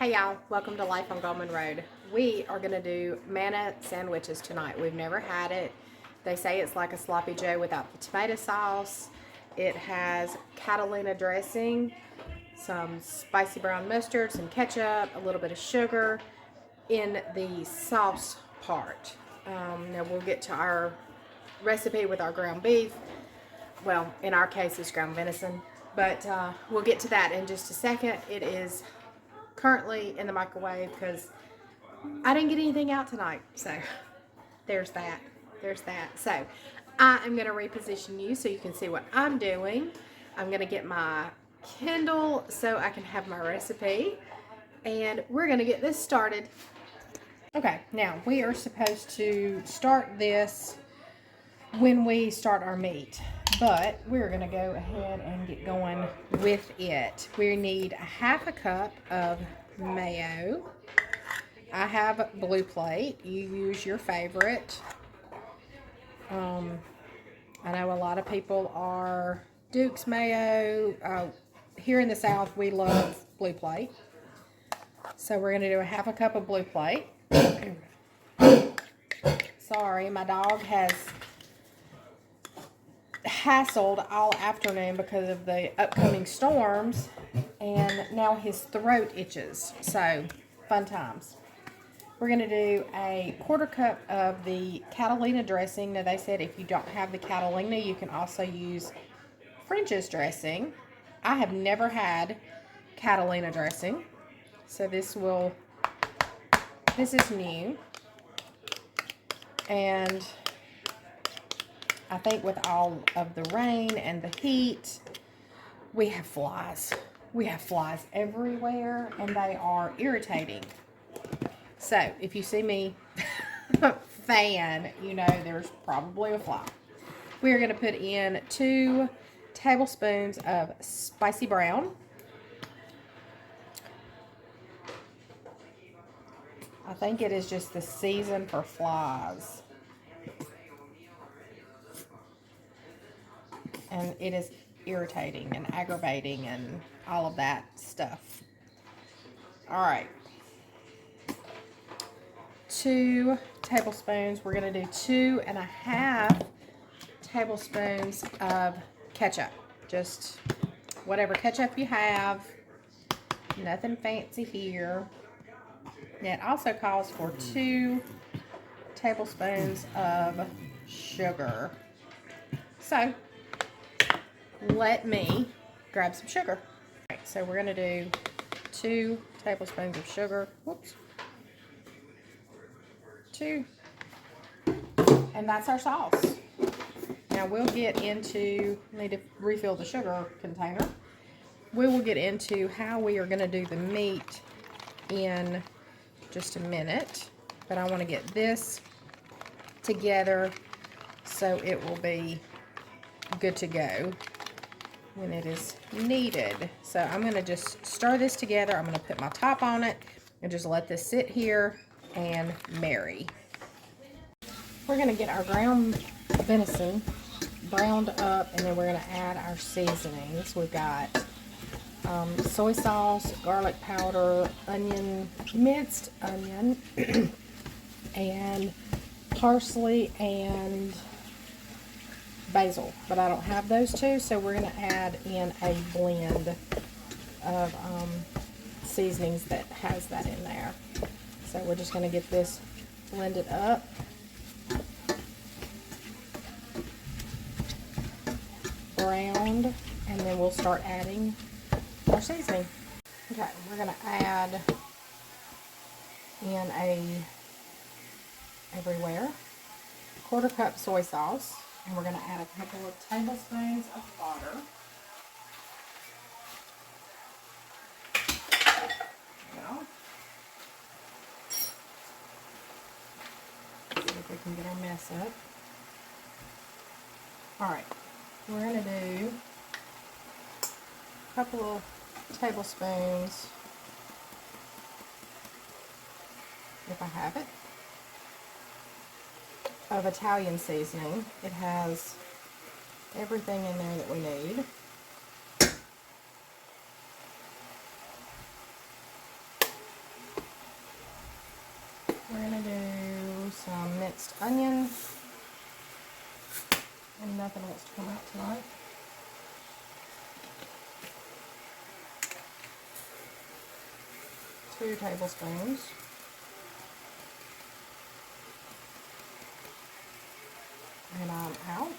Hey y'all, welcome to Life on Gulman Road. We are going to do Manna sandwiches tonight. We've never had it. They say it's like a sloppy joe without the tomato sauce. It has Catalina dressing, some spicy brown mustard, some ketchup, a little bit of sugar in the sauce part. Now we'll get to our recipe with our ground beef. Well, in our case it's ground venison, but we'll get to that in just a second. It is currently in the microwave because I didn't get anything out tonight. So there's that. There's that. So I am going to reposition you so you can see what I'm doing. I'm going to get my Kindle so I can have my recipe. And we're going to get this started. Okay, now we are supposed to start this when we start our meat. But we're going to go ahead and get going with it. We need a half a cup of mayo. I have Blue Plate. You use your favorite. I know a lot of people are Duke's mayo. Here in the South, we love Blue Plate. So we're going to do a half a cup of Blue Plate. Sorry, my dog has hassled all afternoon because of the upcoming storms, and now his throat itches. So, fun times. We're going to do a quarter cup of the Catalina dressing. Now, they said if you don't have the Catalina, you can also use French's dressing. I have never had Catalina dressing, so this is new. And I think with all of the rain and the heat, we have flies. We have flies everywhere, and they are irritating. So, if you see me fan, you know there's probably a fly. We're going to put in 2 tablespoons of spicy brown. I think it is just the season for flies. And it is irritating and aggravating and all of that stuff. All right. 2 tablespoons. We're going to do 2.5 tablespoons of ketchup. Just whatever ketchup you have. Nothing fancy here. It also calls for 2 tablespoons of sugar. So, let me grab some sugar. All right, so we're going to do 2 tablespoons of sugar. Whoops. 2. And that's our sauce. Now we'll get into, need to refill the sugar container. We will get into how we are going to do the meat in just a minute. But I want to get this together so it will be good to go when it is needed. So I'm going to just stir this together. I'm going to put my top on it and just let this sit here and marry. We're going to get our ground venison browned up, and then we're going to add our seasonings. We've got soy sauce, garlic powder, onion, minced onion, and parsley and basil, but I don't have those 2, so we're going to add in a blend of seasonings that has that in there. So we're just going to get this blended up. Browned, and then we'll start adding our seasoning. Okay, we're going to add in everywhere 1/4 cup soy sauce. And we're going to add a couple of tablespoons of butter. Now, see if we can get our mess up. Alright, we're going to do a couple of tablespoons, if I have it, of Italian seasoning. It has everything in there that we need. minced onion. And nothing wants to come out tonight. Two tablespoons. And I'm out.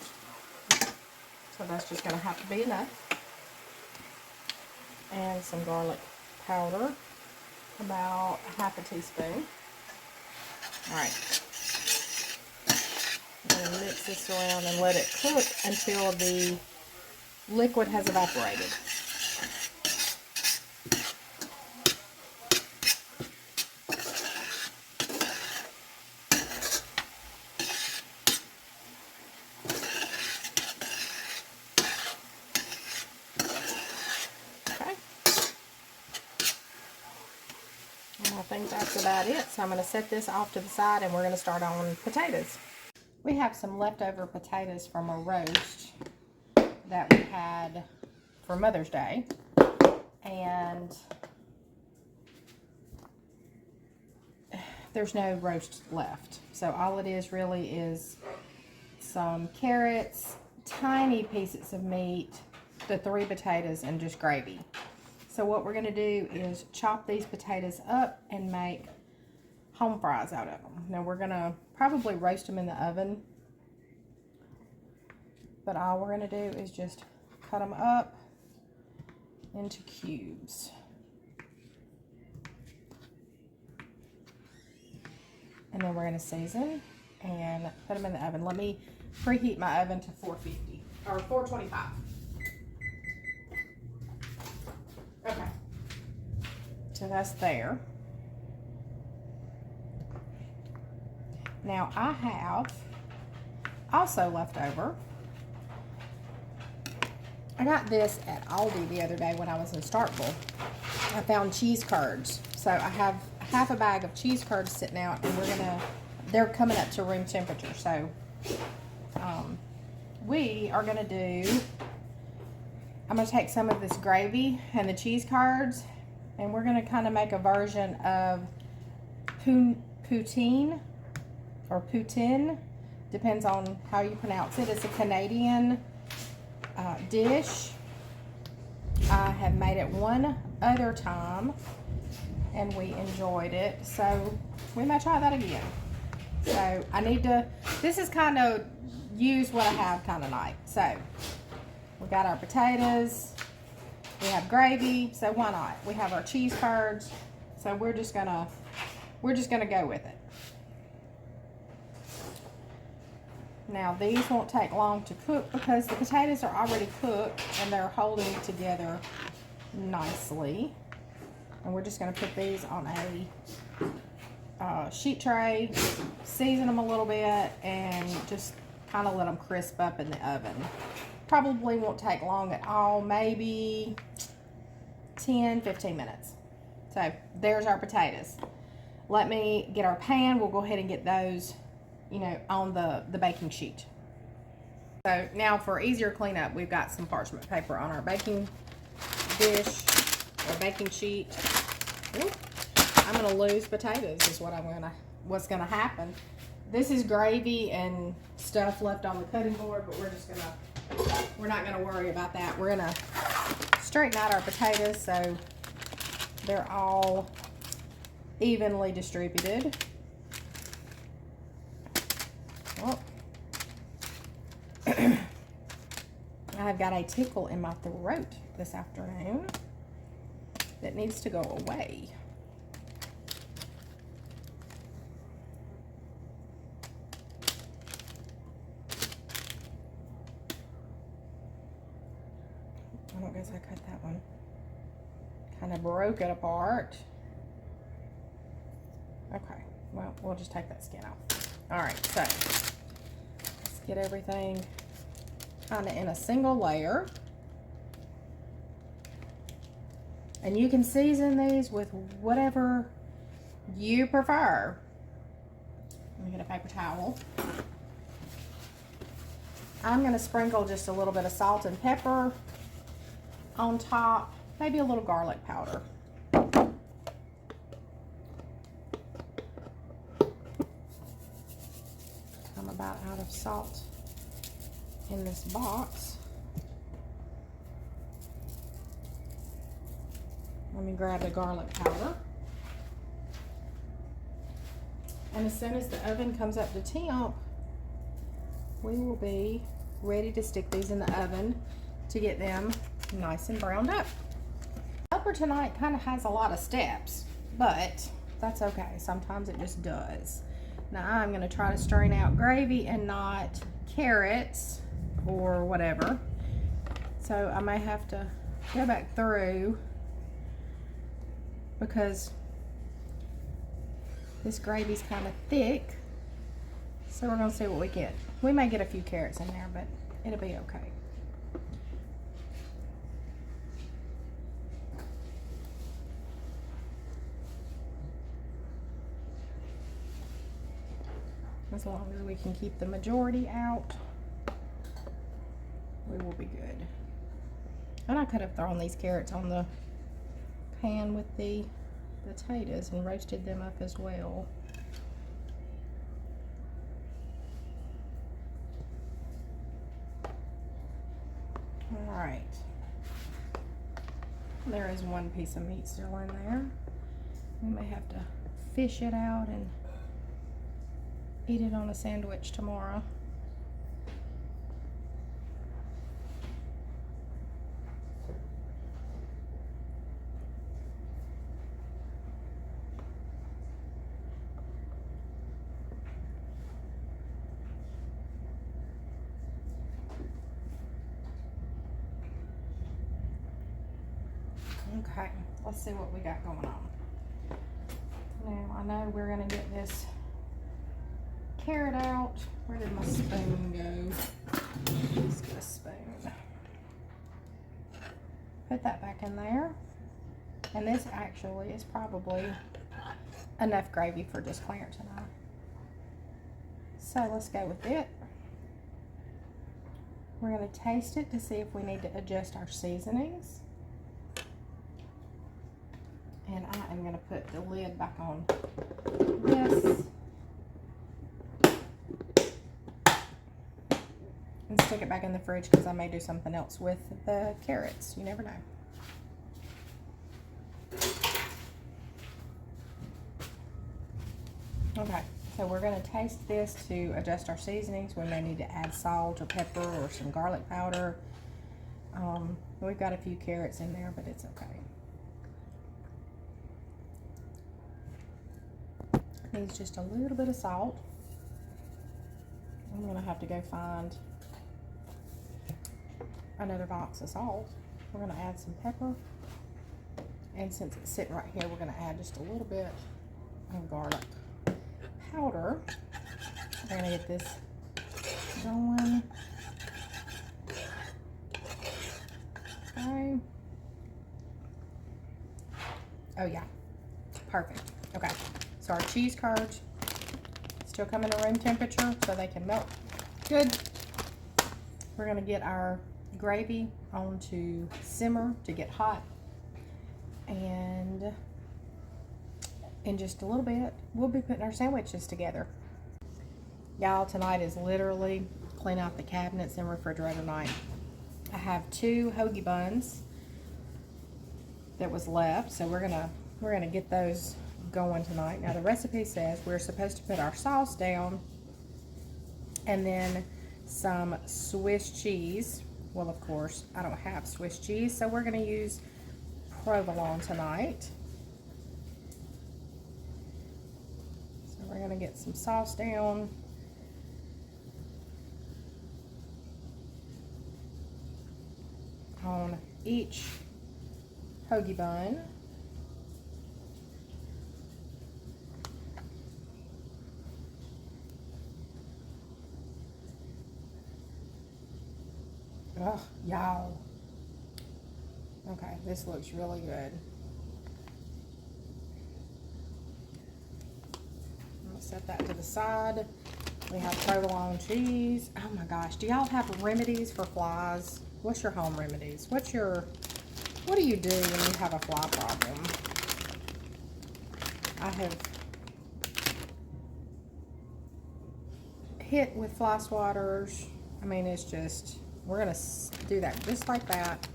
So that's just going to have to be enough. And some garlic powder, about half a teaspoon. Alright. I'm going to mix this around and let it cook until the liquid has evaporated. I think that's about it. So I'm going to set this off to the side and we're going to start on potatoes. We have some leftover potatoes from a roast that we had for Mother's Day. And there's no roast left. So all it is really is some carrots, tiny pieces of meat, the 3 potatoes, and just gravy. So what we're going to do is chop these potatoes up and make home fries out of them. Now we're going to probably roast them in the oven, but all we're going to do is just cut them up into cubes. And then we're going to season and put them in the oven. Let me preheat my oven to 450 or 425. Okay, so that's there. Now I have also leftover. I got this at Aldi the other day when I was in Starkville. I found cheese curds. So I have half a bag of cheese curds sitting out, and they're coming up to room temperature. So we are gonna do, I'm going to take some of this gravy and the cheese curds, and we're going to kind of make a version of poutine, or Poutine, depends on how you pronounce it. It's a Canadian dish. I have made it one other time, and we enjoyed it, so we might try that again. So I need to, this is kind of use what I have kind of night. So we got our potatoes, we have gravy, so why not? We have our cheese curds, so we're just gonna go with it. Now these won't take long to cook because the potatoes are already cooked and they're holding together nicely. And we're just gonna put these on a sheet tray, season them a little bit, and just kind of let them crisp up in the oven. Probably won't take long at all, maybe 10-15 minutes. So there's our potatoes. Let me get our pan. We'll go ahead and get those, you know, on the baking sheet. So now for easier cleanup, we've got some parchment paper on our baking dish or baking sheet. Ooh, I'm gonna lose potatoes is what's gonna happen. This is gravy and stuff left on the cutting board, but we're not gonna worry about that. We're gonna straighten out our potatoes so they're all evenly distributed. Oh. I've got a tickle in my throat this afternoon that needs to go away. I don't guess I cut that one. Kind of broke it apart. Okay, well, we'll just take that skin off. All right, so let's get everything kind of in a single layer. And you can season these with whatever you prefer. Let me get a paper towel. I'm going to sprinkle just a little bit of salt and pepper on top, maybe a little garlic powder. about out of salt in this box. Let me grab the garlic powder. And as soon as the oven comes up to temp, we will be ready to stick these in the oven to get them nice and browned up. Supper tonight kind of has a lot of steps, but that's okay. Sometimes it just does. Now I'm going to try to strain out gravy and not carrots or whatever. So I may have to go back through because this gravy's kind of thick. So we're going to see what we get. We may get a few carrots in there, but it'll be okay. As long as we can keep the majority out, we will be good. And I could have thrown these carrots on the pan with the potatoes and roasted them up as well. All right. There is one piece of meat still in there. We may have to fish it out and eat it on a sandwich tomorrow. Okay, let's see what we got going on. Now, I know we're gonna get this carrot out. Where did my spoon go? Let's get a spoon. Put that back in there. And this actually is probably enough gravy for just Clarence and I. So let's go with it. We're going to taste it to see if we need to adjust our seasonings. And I am going to put the lid back on this. And stick it back in the fridge because I may do something else with the carrots. You never know. Okay, so we're going to taste this to adjust our seasonings. We may need to add salt or pepper or some garlic powder. We've got a few carrots in there, but it's okay. Needs just a little bit of salt. I'm going to have to go find another box of salt. We're going to add some pepper. And since it's sitting right here, we're going to add just a little bit of garlic powder. We're going to get this going. Okay. Oh yeah, perfect. Okay, so our cheese curds still come in to room temperature so they can melt good. We're going to get our gravy onto simmer to get hot, and in just a little bit we'll be putting our sandwiches together. Y'all, tonight is literally clean out the cabinets and refrigerator night. I have 2 hoagie buns that was left, so we're gonna get those going tonight. Now the recipe says we're supposed to put our sauce down and then some Swiss cheese. Well, of course I don't have Swiss cheese, so we're gonna use provolone tonight. So we're gonna get some sauce down. On each hoagie bun. Oh, y'all. Okay, this looks really good. I'm gonna set that to the side. We have provolone cheese. Oh my gosh, do y'all have remedies for flies? What's your home remedies? What do you do when you have a fly problem? hit with fly swatters. I mean, it's just, we're gonna do that just like that.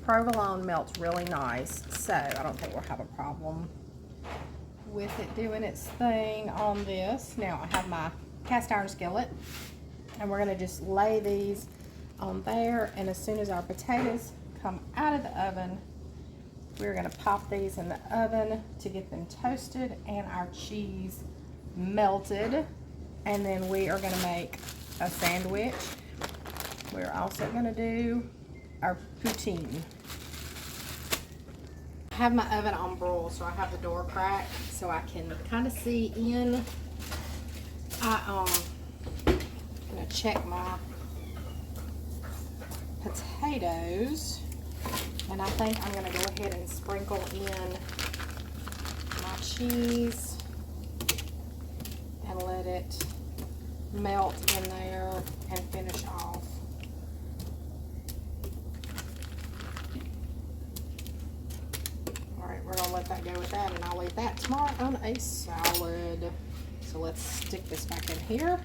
Provolone melts really nice, so I don't think we'll have a problem with it doing its thing on this. Now I have my cast iron skillet, and we're gonna just lay these on there, and as soon as our potatoes come out of the oven, we're gonna pop these in the oven to get them toasted and our cheese melted, and then we are gonna make a sandwich. We're also gonna do our poutine. I have my oven on broil, so I have the door cracked so I can kind of see in. I'm gonna check my potatoes, and I think I'm gonna go ahead and sprinkle in my cheese and let it melt in there and finish off. All right, we're gonna let that go with that, and I'll eat that tomorrow on a salad. So let's stick this back in here.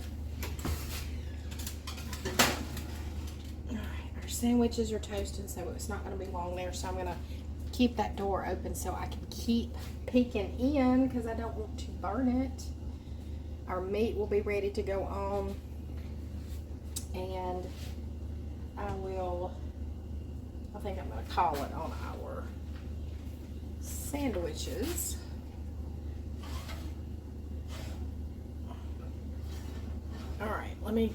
All right, our sandwiches are toasted, so it's not gonna be long there, so I'm gonna keep that door open so I can keep peeking in because I don't want to burn it. Our meat will be ready to go on, and I think I'm going to call it on our sandwiches. All right, let me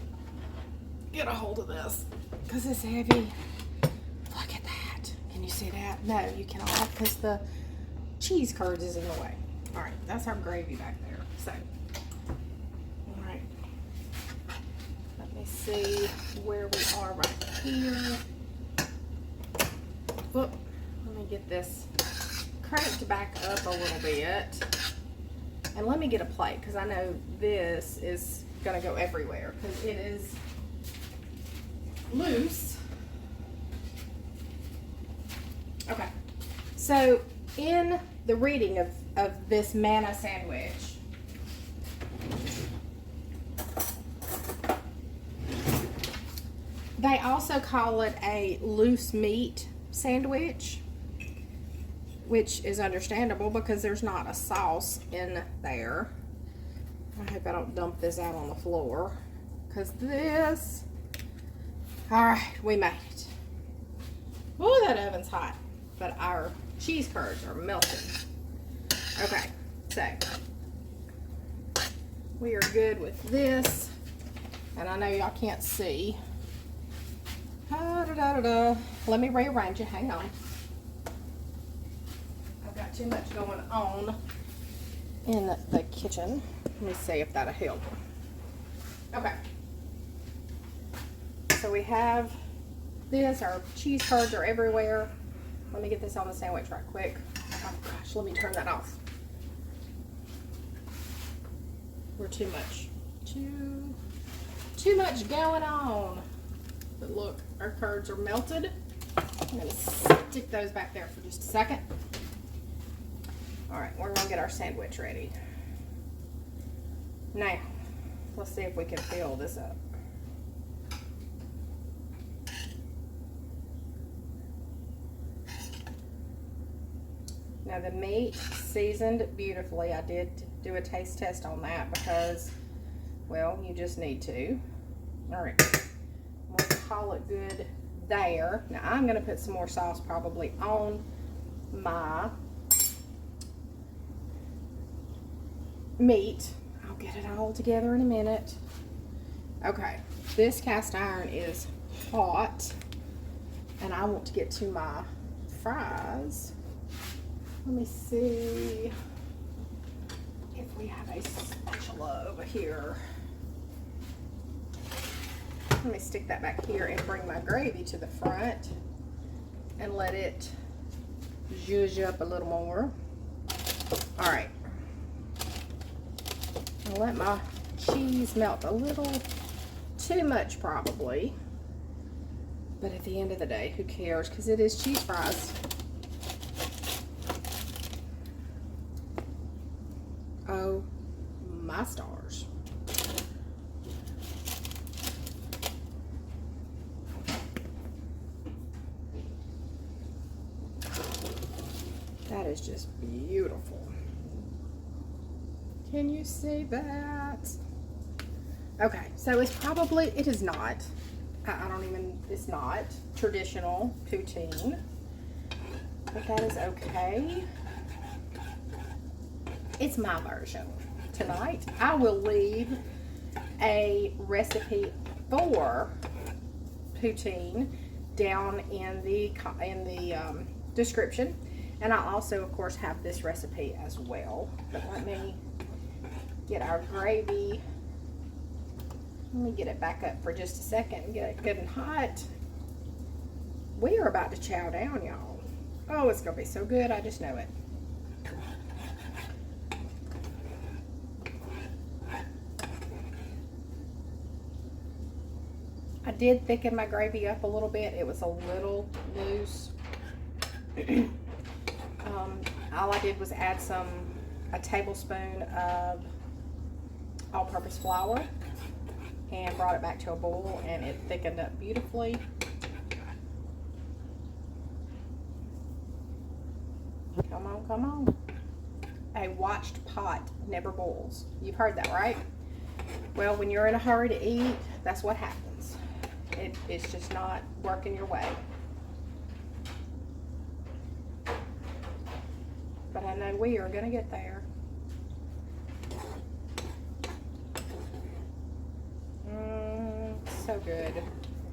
get a hold of this because it's heavy. Look at that. Can you see that? No, you cannot because the cheese curds is in the way. All right, that's our gravy back there. So, all right, let me see where we are right here. Whoop, let me get this cranked back up a little bit. And let me get a plate because I know this is going to go everywhere because it is loose. Okay, so in the reading of this Manna sandwich, they also call it a loose meat sandwich, which is understandable because there's not a sauce in there. I hope I don't dump this out on the floor because this, all right, we made it. Oh, that oven's hot, but our cheese curds are melting. Okay, so we are good with this, and I know y'all can't see. Let me rearrange it, hang on. I've got too much going on in the kitchen. Let me see if that'll help. Okay. So we have this, our cheese curds are everywhere. Let me get this on the sandwich right quick. Oh gosh, let me turn that off. We're too much going on. But look, our curds are melted. I'm gonna stick those back there for just a second. All right, we're gonna get our sandwich ready. Now, let's see if we can fill this up. Now the meat seasoned beautifully. I did do a taste test on that because, well, you just need to. All right, I'm gonna call it good there. Now I'm gonna put some more sauce probably on my meat. I'll get it all together in a minute. Okay, this cast iron is hot, and I want to get to my fries. Let me see if we have a spatula over here. Let me stick that back here and bring my gravy to the front and let it zhuzh up a little more. All right. I'll let my cheese melt a little too much probably, but at the end of the day, who cares? Because it is cheese fries. Oh my stars. That is just beautiful. Can you see that? Okay, so it is not, it's not traditional poutine, but that is okay. It's my version. Tonight, I will leave a recipe for poutine down in the description, and I also, of course, have this recipe as well. But let me get our gravy. Let me get it back up for just a second and get it good and hot. We are about to chow down, y'all. Oh, it's gonna be so good. I just know it. I did thicken my gravy up a little bit. It was a little loose. All I did was add a tablespoon of all-purpose flour and brought it back to a boil, and it thickened up beautifully. Come on, come on. A watched pot never boils. You've heard that, right? Well, when you're in a hurry to eat, that's what happens. It's just not working your way. But I know we are gonna get there. So good.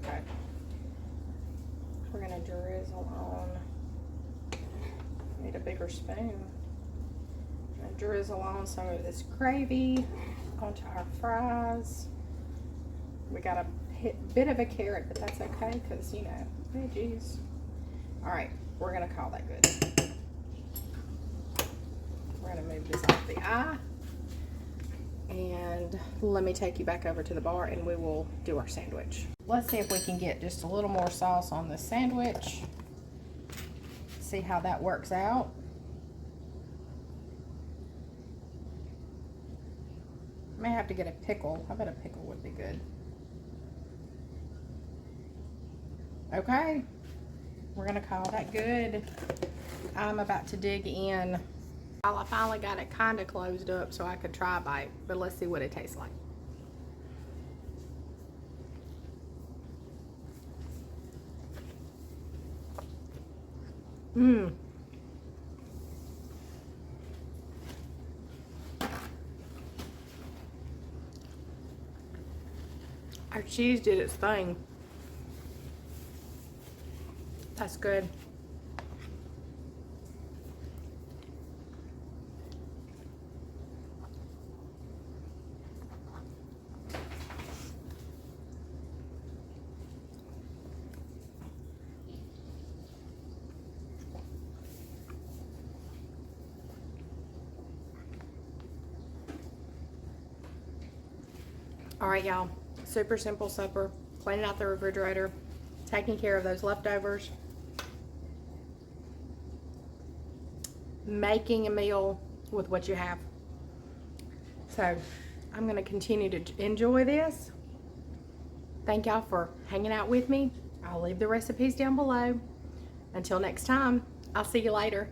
Okay. We're gonna drizzle on. Need a bigger spoon. I'm gonna drizzle on some of this gravy onto our fries. We got a bit of a carrot, but that's okay because, you know, veggies. All right, we're gonna call that good. We're gonna move this off the eye. And let me take you back over to the bar and we will do our sandwich. Let's see if we can get just a little more sauce on the sandwich. See how that works out. May have to get a pickle. I bet a pickle would be good. Okay, we're gonna call that good. I'm about to dig in. I finally got it kind of closed up so I could try a bite, but let's see what it tastes like. Our cheese did its thing. That's good. All right, y'all, super simple supper, cleaning out the refrigerator, taking care of those leftovers, making a meal with what you have. So I'm going to continue to enjoy this. Thank y'all for hanging out with me. I'll leave the recipes down below. Until next time, I'll see you later.